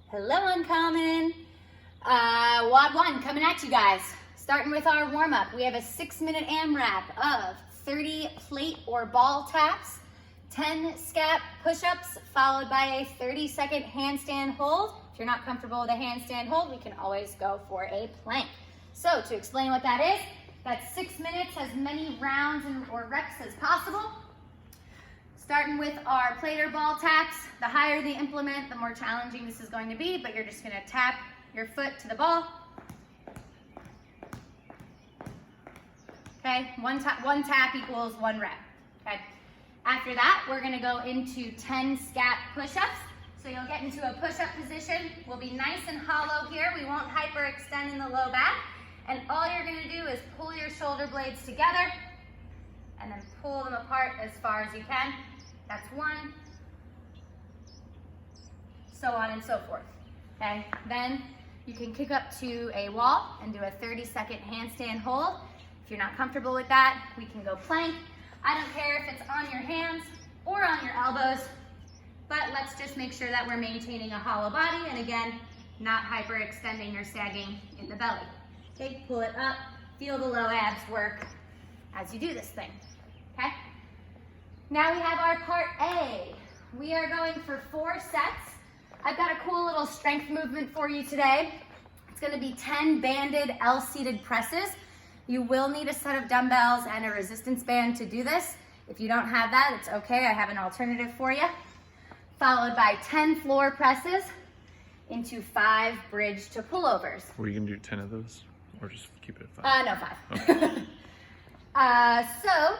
Hello, Uncommon. WOD 1 coming at you guys. Starting with our warm-up, we have a 6-minute AMRAP of 30 plate or ball taps, 10 Scap Push Ups, followed by a 30-second handstand hold. If you're not comfortable with a handstand hold, we can always go for a plank. So to explain what that is, that's 6 minutes, as many rounds or reps as possible. Starting with our plate or ball taps, the higher the implement, the more challenging this is going to be, but you're just gonna tap your foot to the ball. Okay, one tap equals 1 rep, okay? After that, we're gonna go into 10 Scap push-ups. So you'll get into a push-up position. We'll be nice and hollow here. We won't hyperextend in the low back. And all you're gonna do is pull your shoulder blades together and then pull them apart as far as you can. That's 1, so on and so forth, okay? Then you can kick up to a wall and do a 30-second handstand hold. If you're not comfortable with that, we can go plank. I don't care if it's on your hands or on your elbows, but let's just make sure that we're maintaining a hollow body and again, not hyperextending or sagging in the belly. Okay, pull it up, feel the low abs work as you do this thing, okay? Now we have our part A. We are going for 4 sets. I've got a cool little strength movement for you today. It's gonna be 10 banded L-seated presses. You will need a set of dumbbells and a resistance band to do this. If you don't have that, it's okay, I have an alternative for you. Followed by 10 floor presses into 5 bridge to pullovers. Were you gonna do 10 of those or just keep it at 5? No, 5. Okay. So,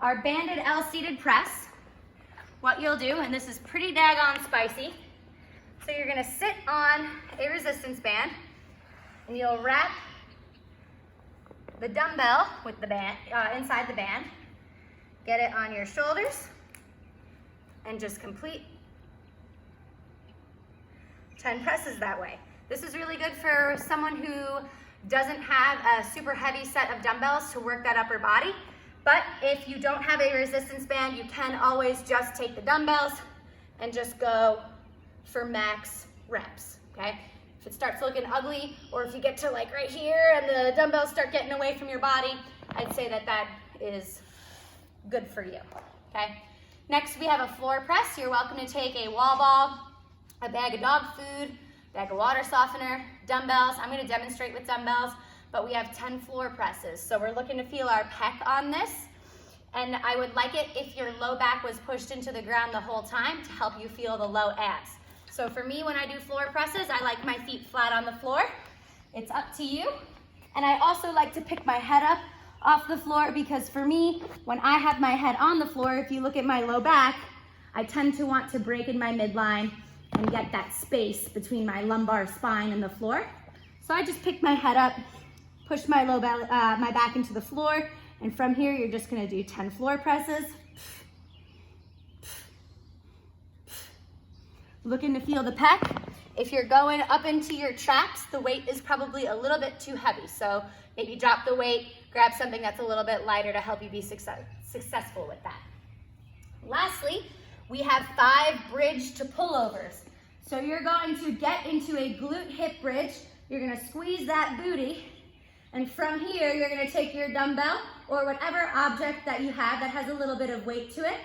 our banded L-seated press, what you'll do, and this is pretty daggone spicy, so you're gonna sit on a resistance band and you'll wrap the dumbbell with the band, inside the band, get it on your shoulders, and just complete 10 presses that way. This is really good for someone who doesn't have a super heavy set of dumbbells to work that upper body. But if you don't have a resistance band, you can always just take the dumbbells and just go for max reps, okay? If it starts looking ugly, or if you get to like right here and the dumbbells start getting away from your body, I'd say that that is good for you, okay? Next, we have a floor press. You're welcome to take a wall ball, a bag of dog food, bag of water softener, dumbbells. I'm gonna demonstrate with dumbbells, but we have 10 floor presses. So we're looking to feel our pec on this. And I would like it if your low back was pushed into the ground the whole time to help you feel the low abs. So for me, when I do floor presses, I like my feet flat on the floor. It's up to you. And I also like to pick my head up off the floor because for me, when I have my head on the floor, if you look at my low back, I tend to want to break in my midline and get that space between my lumbar spine and the floor. So I just pick my head up, push my low belly, my back into the floor, and from here you're just gonna do 10 floor presses. Looking to feel the pec. If you're going up into your traps, the weight is probably a little bit too heavy. So maybe drop the weight, grab something that's a little bit lighter to help you be successful with that. Lastly, we have 5 bridge to pullovers. So you're going to get into a glute hip bridge. You're gonna squeeze that booty. And from here, you're gonna take your dumbbell or whatever object that you have that has a little bit of weight to it,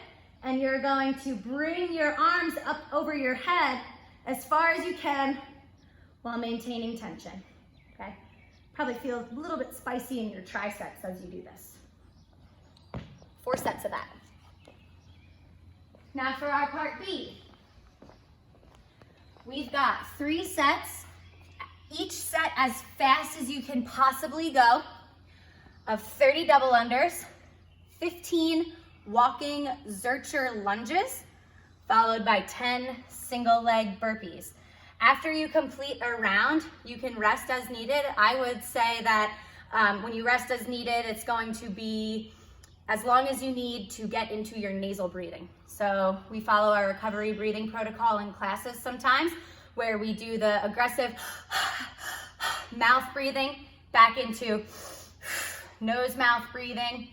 and you're going to bring your arms up over your head as far as you can while maintaining tension, okay? Probably feel a little bit spicy in your triceps as you do this. 4 sets of that. Now for our part B. We've got 3 sets, each set as fast as you can possibly go, of 30 double unders, 15 walking Zercher lunges, followed by 10 single leg burpees. After you complete a round, you can rest as needed. I would say that when you rest as needed, it's going to be as long as you need to get into your nasal breathing. So we follow our recovery breathing protocol in classes sometimes, where we do the aggressive mouth breathing back into nose mouth breathing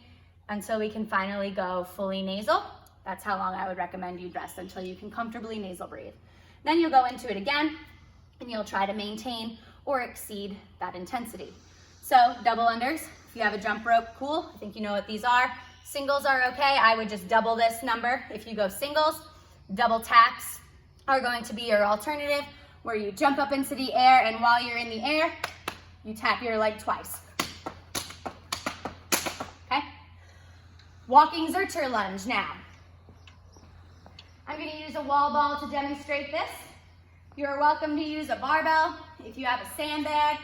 until we can finally go fully nasal. That's how long I would recommend you rest, until you can comfortably nasal breathe. Then you'll go into it again, and you'll try to maintain or exceed that intensity. So double unders, if you have a jump rope, cool. I think you know what these are. Singles are okay. I would just double this number if you go singles. Double tacks are going to be your alternative, where you jump up into the air, and while you're in the air, you tap your leg twice. Okay? Walking Zercher lunge now. I'm going to use a wall ball to demonstrate this. You're welcome to use a barbell if you have a sandbag,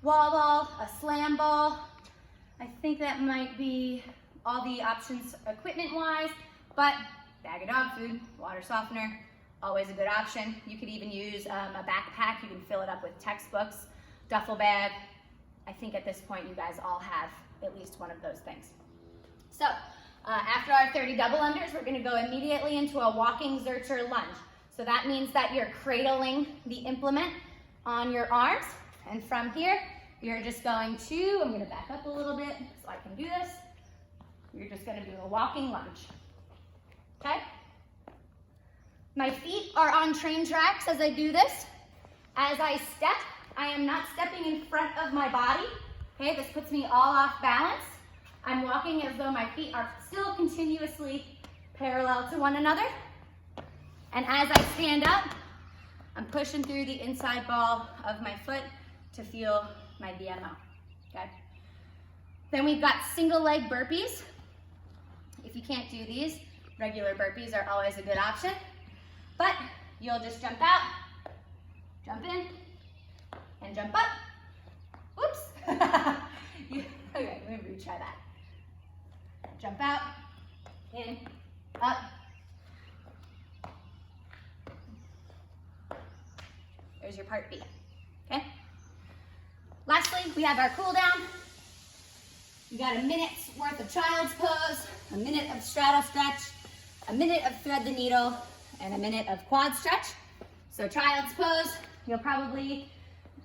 wall ball, a slam ball. I think that might be all the options equipment-wise, but bag of dog food, water softener, always a good option. You could even use a backpack. You can fill it up with textbooks, duffel bag. I think at this point you guys all have at least one of those things. So after our 30 double unders, we're gonna go immediately into a walking Zercher lunge. So that means that you're cradling the implement on your arms, and from here, you're just going to, I'm gonna back up a little bit so I can do this. You're just gonna do a walking lunge, okay? My feet are on train tracks as I do this. As I step, I am not stepping in front of my body, okay? This puts me all off balance. I'm walking as though my feet are still continuously parallel to one another. And as I stand up, I'm pushing through the inside ball of my foot to feel my DMO, okay? Then we've got single leg burpees. If you can't do these, regular burpees are always a good option. But you'll just jump out, jump in, and jump up. Oops. Okay, let me retry that. Jump out, in, up. There's your part B, okay? Lastly, we have our cool down. You got a minute's worth of child's pose, a minute of straddle stretch, a minute of thread the needle, and a minute of quad stretch. So child's pose, you'll probably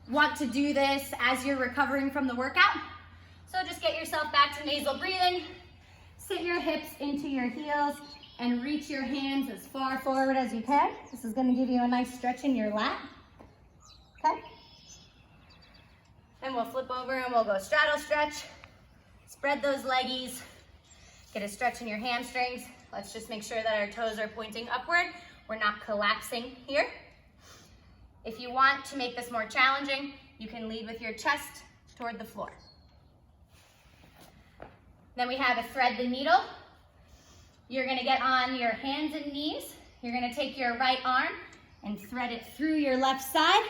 want to do this as you're recovering from the workout. So just get yourself back to nasal breathing, sit your hips into your heels, and reach your hands as far forward as you can. This is gonna give you a nice stretch in your lat, okay? Then we'll flip over and we'll go straddle stretch. Spread those leggies, get a stretch in your hamstrings. Let's just make sure that our toes are pointing upward. We're not collapsing here. If you want to make this more challenging, you can lead with your chest toward the floor. Then we have a thread the needle. You're gonna get on your hands and knees. You're gonna take your right arm and thread it through your left side.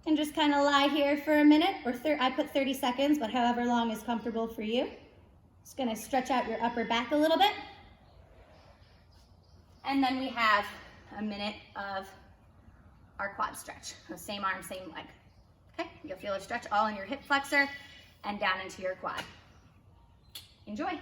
And just kind of lie here for a minute, or I put 30 seconds, but however long is comfortable for you. Just gonna stretch out your upper back a little bit. And then we have a minute of our quad stretch. So same arm, same leg. Okay, you'll feel a stretch all in your hip flexor and down into your quad. Enjoy.